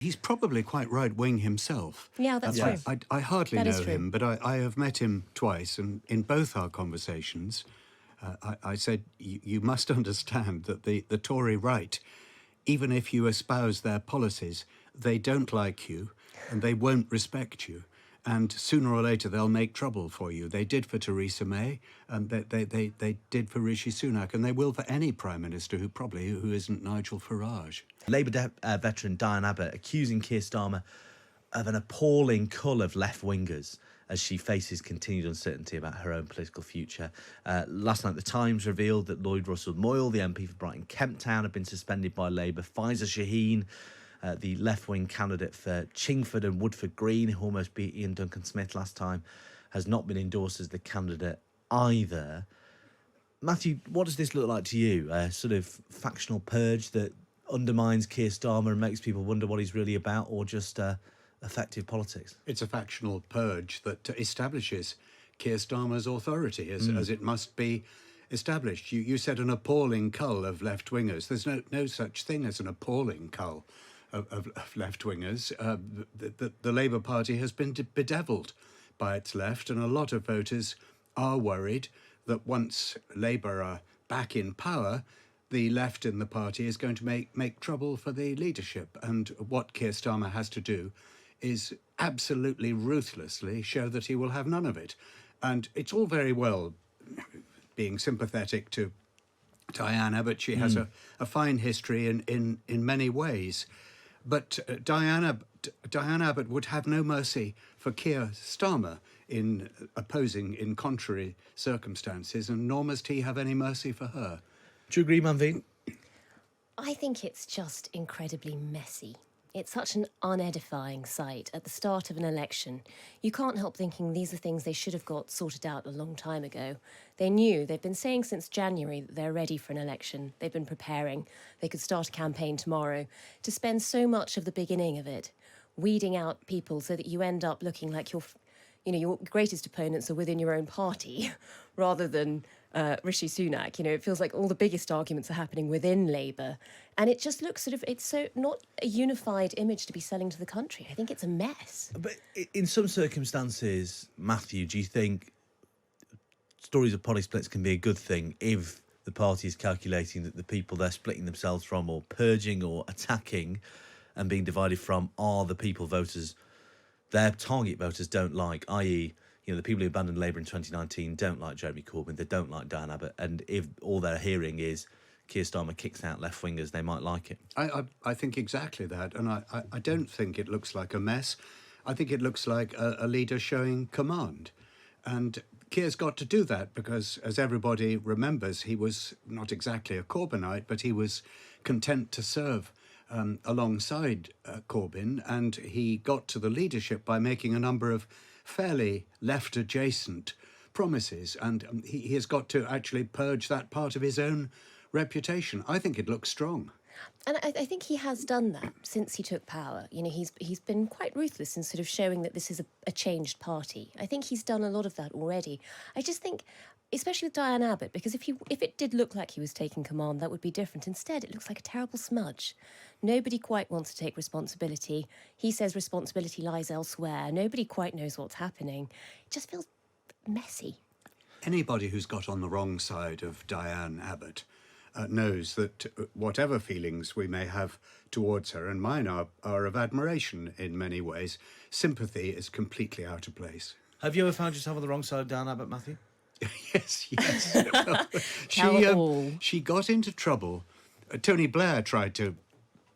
He's probably quite right-wing himself. Yeah, that's true. I hardly That is know true. him, but I have met him twice, and in both our conversations, I said, you must understand that the Tory right, even if you espouse their policies, they don't like you and they won't respect you. And sooner or later, they'll make trouble for you. They did for Theresa May, and they did for Rishi Sunak, and they will for any Prime Minister who isn't Nigel Farage. Labour veteran Diane Abbott accusing Keir Starmer of an appalling cull of left-wingers as she faces continued uncertainty about her own political future. Last night, The Times revealed that Lloyd Russell-Moyle, the MP for Brighton Kemp Town, had been suspended by Labour. Faiza Shaheen, the left-wing candidate for Chingford and Woodford Green, who almost beat Ian Duncan Smith last time, has not been endorsed as the candidate either. Matthew, what does this look like to you? A sort of factional purge that undermines Keir Starmer and makes people wonder what he's really about, or just effective politics? It's a factional purge that establishes Keir Starmer's authority as it must be established. You said an appalling cull of left-wingers. There's no such thing as an appalling cull of left-wingers. The Labour Party has been bedevilled by its left, and a lot of voters are worried that once Labour are back in power, the left in the party is going to make trouble for the leadership. And what Keir Starmer has to do is absolutely ruthlessly show that he will have none of it. And it's all very well being sympathetic to Diane Abbott. She has a fine history in many ways. But Diane Abbott would have no mercy for Keir Starmer in opposing in contrary circumstances, and nor must he have any mercy for her. Do you agree, Manveen? I think it's just incredibly messy. It's such an unedifying sight at the start of an election. You can't help thinking these are things they should have got sorted out a long time ago. They've been saying since January that they're ready for an election. They've been preparing. They could start a campaign tomorrow. To spend so much of the beginning of it weeding out people so that you end up looking like your greatest opponents are within your own party rather than Rishi Sunak. It feels like all the biggest arguments are happening within Labour. And it just looks it's so not a unified image to be selling to the country. I think it's a mess. But in some circumstances, Matthew, do you think stories of party splits can be a good thing if the party is calculating that the people they're splitting themselves from or purging or attacking and being divided from are the people their target voters don't like, i.e., the people who abandoned Labour in 2019 don't like Jeremy Corbyn, they don't like Diane Abbott, and if all they're hearing is Keir Starmer kicks out left-wingers, they might like it. I think exactly that, and I don't think it looks like a mess. I think it looks like a leader showing command. And Keir's got to do that because, as everybody remembers, he was not exactly a Corbynite, but he was content to serve alongside Corbyn, and he got to the leadership by making a number of fairly left-adjacent promises, and he has got to actually purge that part of his own reputation. I think it looks strong. And I think he has done that since he took power. He's been quite ruthless in sort of showing that this is a changed party. I think he's done a lot of that already. I just think, especially with Diane Abbott, because if it did look like he was taking command, that would be different. Instead, it looks like a terrible smudge. Nobody quite wants to take responsibility. He says responsibility lies elsewhere. Nobody quite knows what's happening. It just feels messy. Anybody who's got on the wrong side of Diane Abbott knows that whatever feelings we may have towards her, and mine are of admiration in many ways, sympathy is completely out of place. Have you ever found yourself on the wrong side of Diane Abbott, Matthew? Yes. Well, she got into trouble. Tony Blair tried to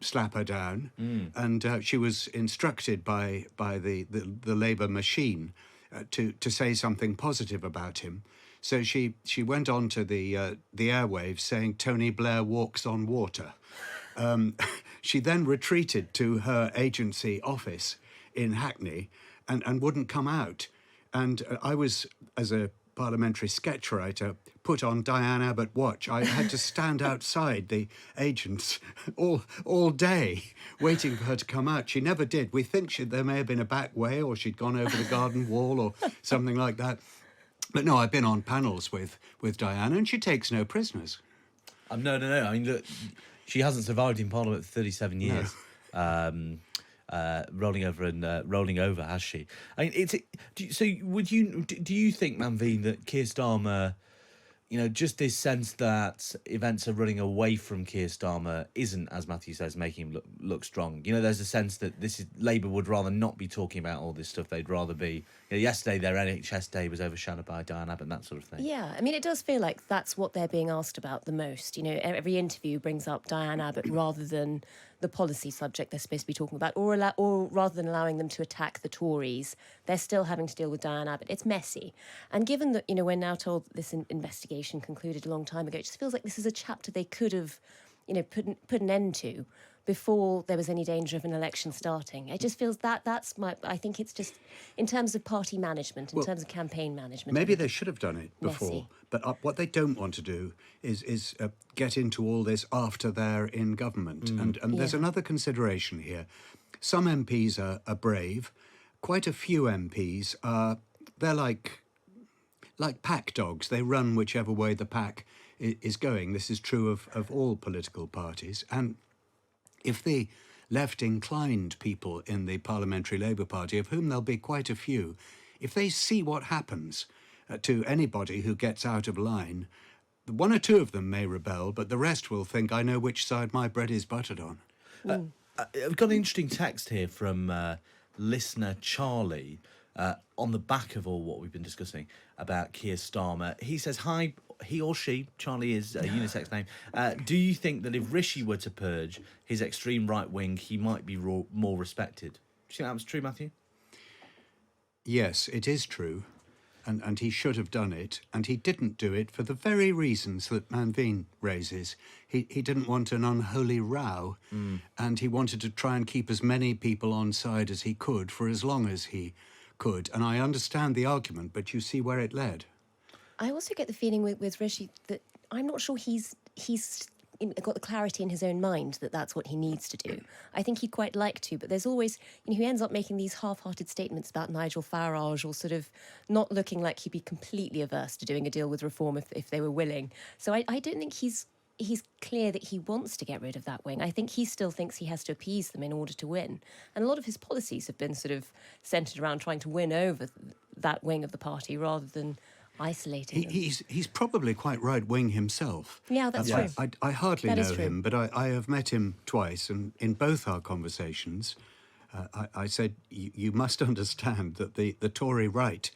slap her down, and she was instructed by the Labour machine to say something positive about him. So she went on to the airwaves saying Tony Blair walks on water. She then retreated to her agency office in Hackney and wouldn't come out. And I was, as a parliamentary sketch writer, put on Diane Abbott watch. I had to stand outside the agents all day waiting for her to come out. She never did. We think there may have been a back way, or she'd gone over the garden wall or something like that. But no, I've been on panels with Diane, and she takes no prisoners. No. I mean, look, she hasn't survived in Parliament for 37 years. rolling over, has she? I mean, do you think, Manveen, that Keir Starmer, just this sense that events are running away from Keir Starmer isn't, as Matthew says, making him look strong? There's a sense that Labour would rather not be talking about all this stuff. They'd rather be. Yesterday, their NHS day was overshadowed by Diane Abbott and that sort of thing. Yeah, I mean, it does feel like that's what they're being asked about the most. Every interview brings up Diane Abbott rather than the policy subject they're supposed to be talking about, or rather than allowing them to attack the Tories, they're still having to deal with Diane Abbott. It's messy. And given that, we're now told that this investigation concluded a long time ago, it just feels like this is a chapter they could have, put an end to before there was any danger of an election starting. It just feels I think it's just, in terms of party management, in terms of campaign management. Maybe they should have done it before, messy. but what they don't want to do is get into all this after they're in government. And there's another consideration here. Some MPs are brave. Quite a few MPs they're like pack dogs. They run whichever way the pack is going. This is true of all political parties. And if the left-inclined people in the Parliamentary Labour Party, of whom there'll be quite a few, if they see what happens to anybody who gets out of line, one or two of them may rebel, but the rest will think, I know which side my bread is buttered on. I've got an interesting text here from listener Charlie on the back of all what we've been discussing about Keir Starmer. He says, hi, he or she, Charlie is a unisex name, do you think that if Rishi were to purge his extreme right wing, he might be more respected? Do you think that was true, Matthew? Yes, it is true. And he should have done it. And he didn't do it for the very reasons that Manveen raises. He didn't want an unholy row. And he wanted to try and keep as many people on side as he could for as long as he could. And I understand the argument, but you see where it led. I also get the feeling with Rishi that I'm not sure he's got the clarity in his own mind that that's what he needs to do. I think he'd quite like to, but there's always, he ends up making these half-hearted statements about Nigel Farage, or sort of not looking like he'd be completely averse to doing a deal with Reform if they were willing. So I don't think he's clear that he wants to get rid of that wing. I think he still thinks he has to appease them in order to win. And a lot of his policies have been sort of centred around trying to win over that wing of the party rather than isolating them. He's probably quite right-wing himself. Yeah, that's true. I hardly That is know true. him, but I have met him twice, and in both our conversations, I said, you must understand that the Tory right,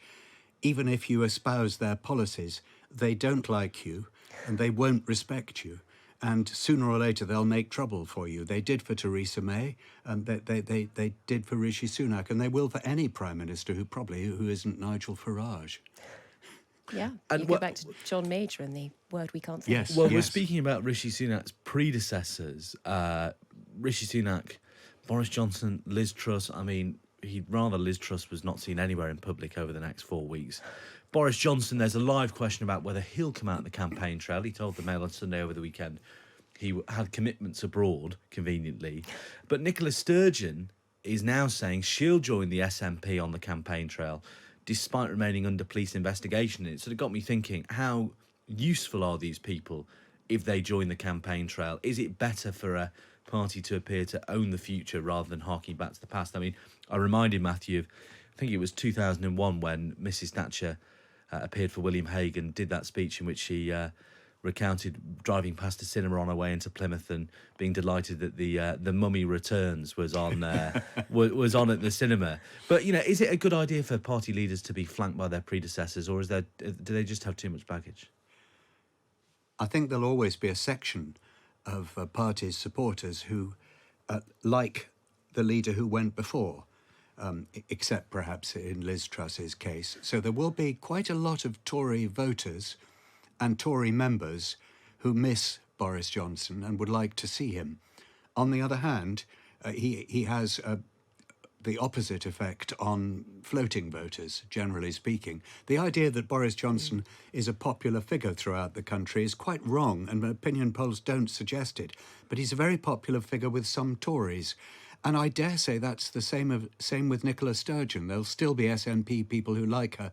even if you espouse their policies, they don't like you, and they won't respect you. And sooner or later, they'll make trouble for you. They did for Theresa May, and they did for Rishi Sunak, and they will for any Prime Minister who isn't Nigel Farage. Yeah, And you go back to John Major and the word we can't say. Yes. Well, we're speaking about Rishi Sunak's predecessors. Rishi Sunak, Boris Johnson, Liz Truss. I mean, Liz Truss was not seen anywhere in public over the next 4 weeks. Boris Johnson, there's a live question about whether he'll come out on the campaign trail. He told the Mail on Sunday over the weekend he had commitments abroad, conveniently. But Nicola Sturgeon is now saying she'll join the SNP on the campaign trail, despite remaining under police investigation. It sort of got me thinking, how useful are these people if they join the campaign trail? Is it better for a party to appear to own the future rather than harking back to the past? I mean, I reminded Matthew of, I think it was 2001 when Mrs Thatcher appeared for William Hague and did that speech in which she recounted driving past a cinema on her way into Plymouth and being delighted that the Mummy Returns was on was on at the cinema. But is it a good idea for party leaders to be flanked by their predecessors, or do they just have too much baggage? I think there'll always be a section of parties' supporters who like the leader who went before, except perhaps in Liz Truss's case. So there will be quite a lot of Tory voters and Tory members who miss Boris Johnson and would like to see him. On the other hand, he has the opposite effect on floating voters, generally speaking. The idea that Boris Johnson is a popular figure throughout the country is quite wrong, and opinion polls don't suggest it. But he's a very popular figure with some Tories. And I dare say that's the same with Nicola Sturgeon. There'll still be SNP people who like her.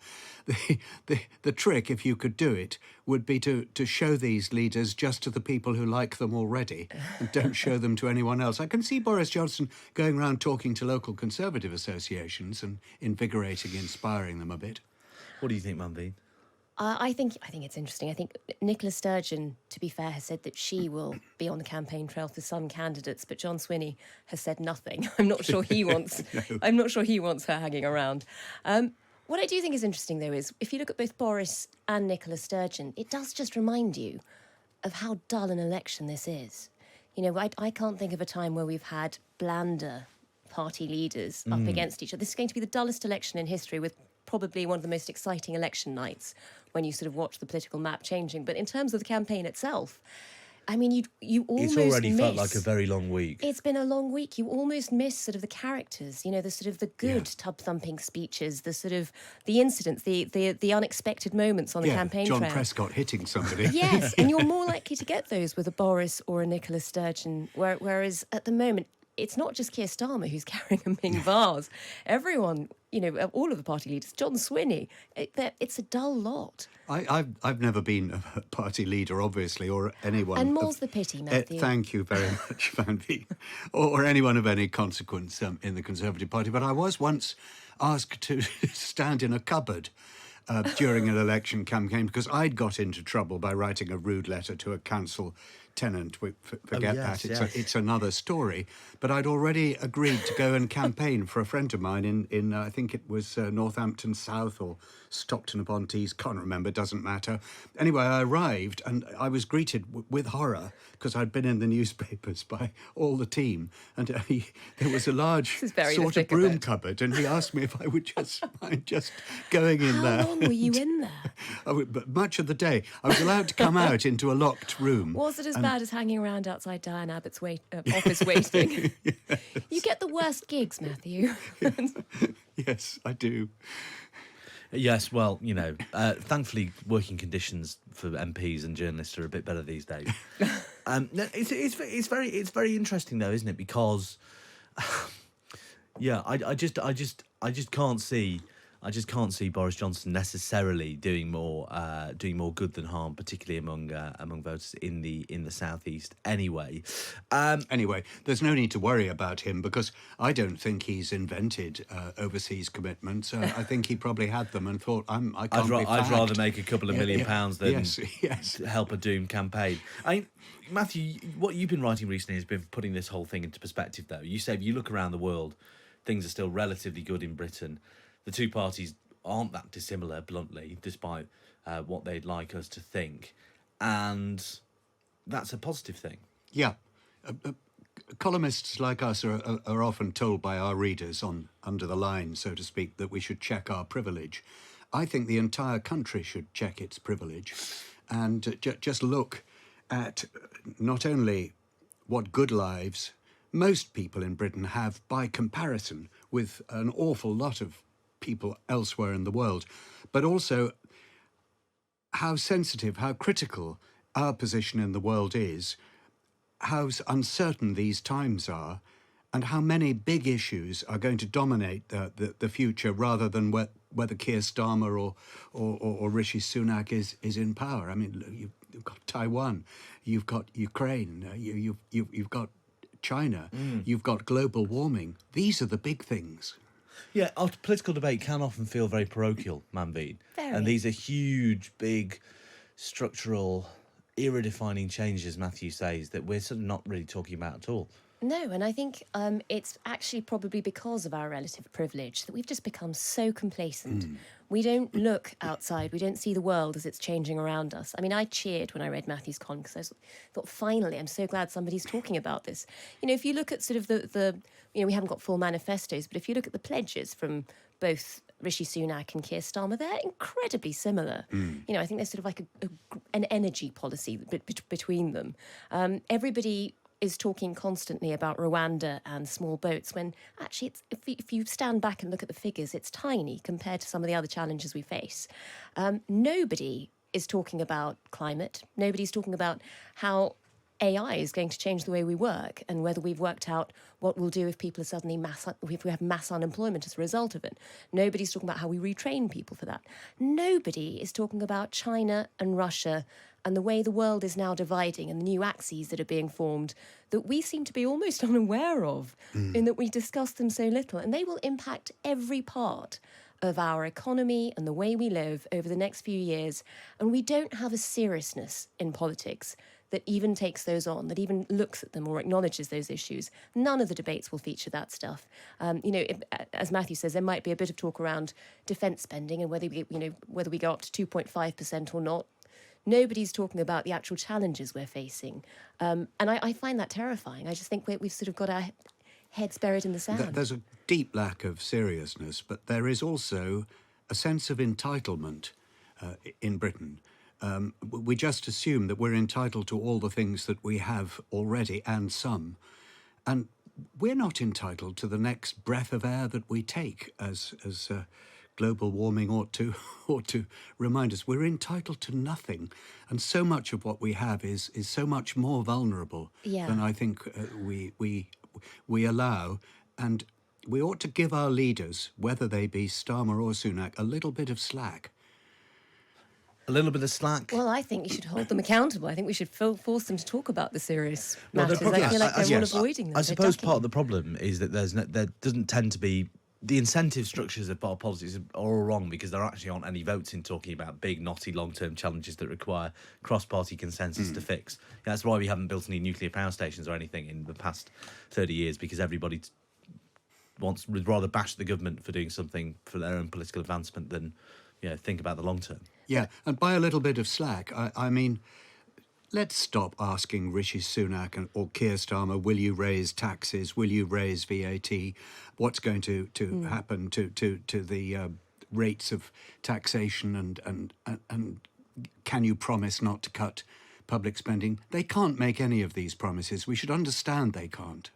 The trick, if you could do it, would be to show these leaders just to the people who like them already and don't show them to anyone else. I can see Boris Johnson going around talking to local Conservative associations and invigorating, inspiring them a bit. What do you think, Manveen? I think it's interesting. I think Nicola Sturgeon, to be fair, has said that she will be on the campaign trail for some candidates, but John Swinney has said nothing. I'm not sure he wants. I'm not sure he wants her hanging around. What I do think is interesting, though, is if you look at both Boris and Nicola Sturgeon, it does just remind you of how dull an election this is. You know, I can't think of a time where we've had blander party leaders up against each other. This is going to be the dullest election in history, with probably one of the most exciting election nights when you sort of watch the political map changing. But in terms of the campaign itself, I mean, you almost It's already felt miss- like a very long week. It's been a long week. You almost miss sort of the characters, you know, the sort of the good tub-thumping speeches, the sort of the incidents, the unexpected moments on the campaign John trail. Prescott hitting somebody. Yes, and you're more likely to get those with a Boris or a Nicola Sturgeon, whereas at the moment, it's not just Keir Starmer who's carrying a Ming vase. Everyone, you know, all of the party leaders, John Swinney, it's a dull lot. I've never been a party leader, obviously, or anyone. And more's the pity, Matthew. Thank you very much, Van Veen, or anyone of any consequence in the Conservative Party. But I was once asked to stand in a cupboard during an election campaign because I'd got into trouble by writing a rude letter to a council tenant. Forget yes, that. yes. It's another story. But I'd already agreed to go and campaign for a friend of mine in I think it was Northampton South or Stockton-upon-Tees. Can't remember. Doesn't matter. Anyway, I arrived and I was greeted with horror because I'd been in the newspapers by all the team. And there was a large This is very sort the of thick of broom it. cupboard, and he asked me if I would just mind just going in there. How long were you in there? But much of the day, I was allowed to come out into a locked room. Was it as bad as hanging around outside Diane Abbott's office waiting? You get the worst gigs, Matthew. Yes, I do. Yes, well, you know, thankfully working conditions for MPs and journalists are a bit better these days. No, it's very interesting though, isn't it? Because, yeah, I just can't see. I just can't see Boris Johnson necessarily doing more good than harm, particularly among voters in the southeast. Anyway, Anyway, there's no need to worry about him because I don't think he's invented overseas commitments. I think he probably had them and thought, I can't be I'd rather fagged." make a couple of million pounds than yes. help a doomed campaign. I mean, Matthew, what you've been writing recently has been putting this whole thing into perspective, though. You say if you look around the world, things are still relatively good in Britain. The two parties aren't that dissimilar, bluntly, despite what they'd like us to think. And that's a positive thing. Yeah. Columnists like us are often told by our readers under the line, so to speak, that we should check our privilege. I think the entire country should check its privilege and just look at not only what good lives most people in Britain have by comparison with an awful lot of people elsewhere in the world, but also how sensitive, how critical our position in the world is, how uncertain these times are, and how many big issues are going to dominate the future rather than whether Keir Starmer or Rishi Sunak is in power. I mean, you've got Taiwan, you've got Ukraine, you've got China, you've got global warming. These are the big things. Yeah, our political debate can often feel very parochial, Manveen. Very. And these are huge, big, structural, era-defining changes, Matthew says, that we're sort of not really talking about at all. No, and I think it's actually probably because of our relative privilege that we've just become so complacent. We don't look outside. We don't see the world as it's changing around us. I mean, I cheered when I read Matthew's column because I thought, finally, I'm so glad somebody's talking about this. You know, if you look at sort of you know, we haven't got full manifestos, but if you look at the pledges from both Rishi Sunak and Keir Starmer, they're incredibly similar. You know, I think there's sort of like an energy policy between them. Everybody is talking constantly about Rwanda and small boats when actually it's, if you stand back and look at the figures, it's tiny compared to some of the other challenges we face. Nobody is talking about climate. Nobody's talking about how AI is going to change the way we work, and whether we've worked out what we'll do if people are suddenly if we have mass unemployment as a result of it. Nobody's talking about how we retrain people for that. Nobody is talking about China and Russia and the way the world is now dividing and the new axes that are being formed that we seem to be almost unaware of, in that we discuss them so little, and they will impact every part of our economy and the way we live over the next few years. And we don't have a seriousness in politics that even takes those on, that even looks at them or acknowledges those issues. None of the debates will feature that stuff. As Matthew says, there might be a bit of talk around defence spending and whether we go up to 2.5% or not. Nobody's talking about the actual challenges we're facing. And I find that terrifying. I just think we've sort of got our heads buried in the sand. There's a deep lack of seriousness, but there is also a sense of entitlement in Britain. We just assume that we're entitled to all the things that we have already and some. And we're not entitled to the next breath of air that we take, as global warming ought to remind us. We're entitled to nothing. And so much of what we have is so much more vulnerable than I think we allow. And we ought to give our leaders, whether they be Starmer or Sunak, a little bit of slack. A little bit of slack. Well, I think you should hold them accountable. I think we should force them to talk about the serious matters. Well, I feel like they're all avoiding them. I suppose part of the problem is that there doesn't tend to be... The incentive structures of our politics are all wrong because there actually aren't any votes in talking about big, knotty, long-term challenges that require cross-party consensus to fix. That's why we haven't built any nuclear power stations or anything in the past 30 years, because everybody would rather bash the government for doing something for their own political advancement than think about the long term. Yeah, and by a little bit of slack, I mean, let's stop asking Rishi Sunak or Keir Starmer, will you raise taxes? Will you raise VAT? What's going to happen to the rates of taxation and can you promise not to cut public spending? They can't make any of these promises. We should understand they can't.